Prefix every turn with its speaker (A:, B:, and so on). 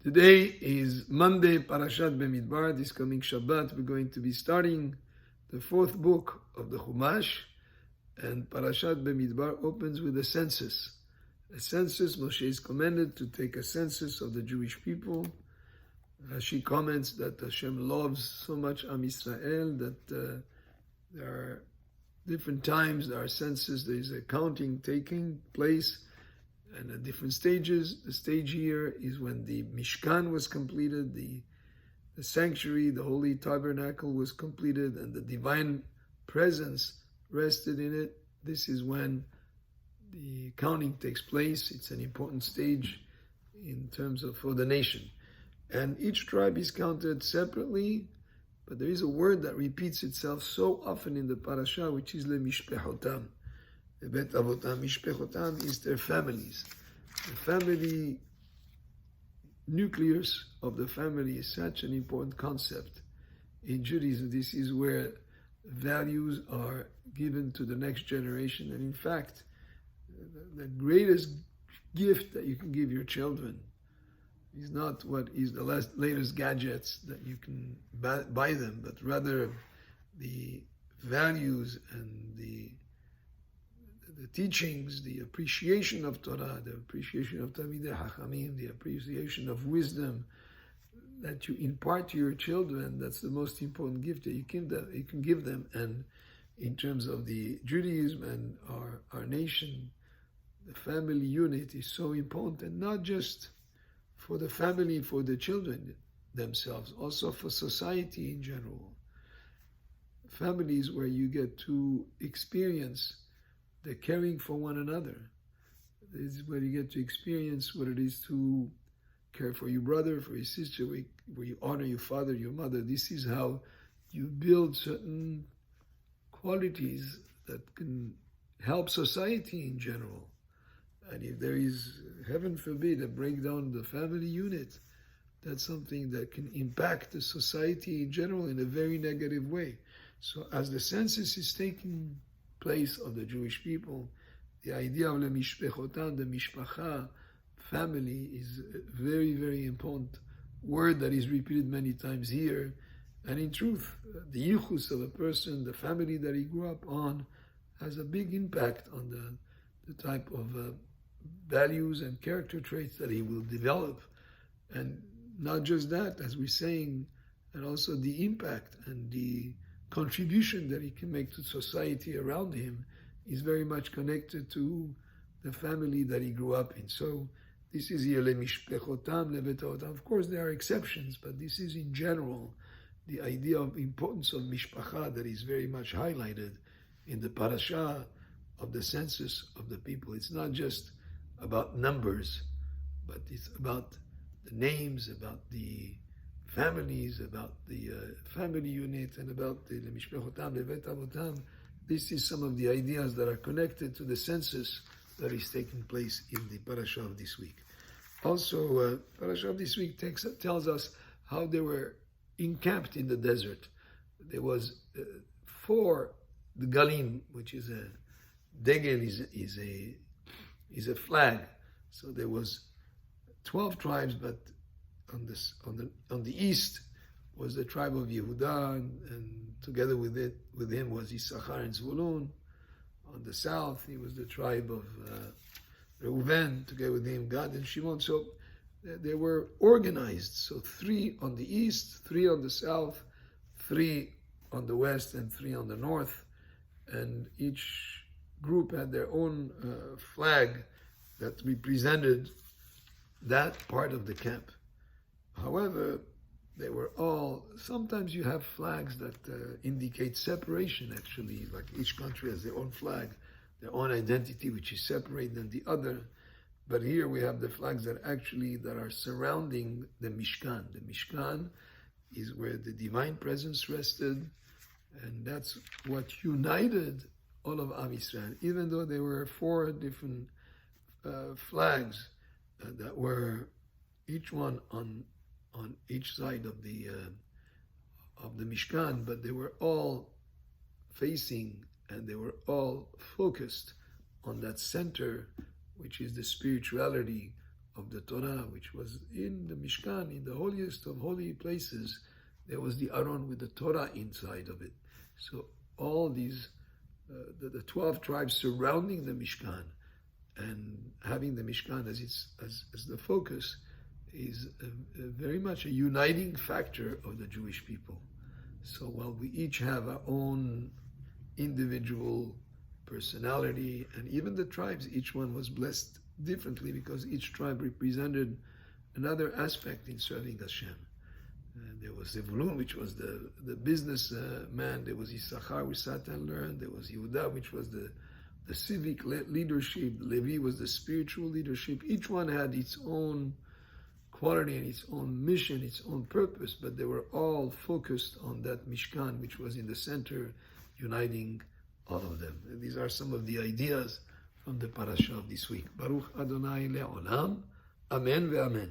A: Today is Monday, Parashat Bemidbar. This coming Shabbat, we're going to be starting the fourth book of the Chumash, and Parashat Bemidbar opens with a census. A census, Moshe is commanded to take a census of the Jewish people. She comments that Hashem loves so much Am Yisrael that there are different times, there are census, there is a counting taking place, and at different stages. The stage here is when the Mishkan was completed, the sanctuary, the holy tabernacle was completed, and the divine presence rested in it. This is when the counting takes place. It's an important stage in terms of for the nation. And each tribe is counted separately, but there is a word that repeats itself so often in the parasha, which is le-mishpechotam. Bet avotam, mishpechotam is their families. The family nucleus of the family is such an important concept. In Judaism, this is where values are given to the next generation. And in fact, the greatest gift that you can give your children is not what is the latest gadgets that you can buy them, but rather the values and the teachings, the appreciation of Torah, the appreciation of Talmidei Chachamim, the appreciation of wisdom that you impart to your children. That's the most important gift that you can give them. And in terms of the Judaism and our nation, the family unit is so important, and not just for the family, for the children themselves, also for society in general. Families where you get to experience the caring for one another. This is where you get to experience what it is to care for your brother, for your sister, where you honor your father, your mother. This is how you build certain qualities that can help society in general. And if there is, heaven forbid, a breakdown of the family unit, that's something that can impact the society in general in a very negative way. So as the census is taking place of the Jewish people, the idea of the mishpechotan, the mishpacha, family, is a very, very important word that is repeated many times here. And in truth, the yichus of a person, the family that he grew up on, has a big impact on the type of values and character traits that he will develop. And not just that, as we're saying, and also the impact and the contribution that he can make to society around him is very much connected to the family that he grew up in. So this is here le-mishpechotam, le-betotam. Of course, there are exceptions, but this is in general the idea of importance of mishpacha that is very much highlighted in the parasha of the census of the people. It's not just about numbers, but it's about the names, about the families, about the family unit, and about the mishpechotam, levet avotam. This is some of the ideas that are connected to the census that is taking place in the parasha of this week. Also, parasha of this week tells us how they were encamped in the desert. There was for the galim, which is a degel, is a flag. So there was 12 tribes, but on the east was the tribe of Yehuda, and together with him was Issachar and Zvulun. On the south, he was the tribe of Reuven, together with him Gad and Shimon. So they were organized. So 3 on the east, 3 on the south, 3 on the west, and 3 on the north. And each group had their own flag that represented that part of the camp. However, they were all, sometimes you have flags that indicate separation, actually, like each country has their own flag, their own identity, which is separate than the other. But here we have the flags that are surrounding the Mishkan. The Mishkan is where the divine presence rested, and that's what united all of Am Yisrael, even though there were 4 different flags that were each one on each side of the Mishkan, but they were all facing and they were all focused on that center, which is the spirituality of the Torah, which was in the Mishkan, in the holiest of holy places. There was the Aron with the Torah inside of it. So all these, the 12 tribes surrounding the Mishkan and having the Mishkan as the focus is very much a uniting factor of the Jewish people. So while we each have our own individual personality, and even the tribes, each one was blessed differently because each tribe represented another aspect in serving Hashem. There was Zevulun, which was the business man. There was Issachar, which sat and learned. There was Yehuda, which was the civic leadership. Levi was the spiritual leadership. Each one had its own quality and its own mission, its own purpose, but they were all focused on that Mishkan, which was in the center, uniting all of them. And these are some of the ideas from the parasha of this week. Baruch Adonai le'olam. Amen ve'amen.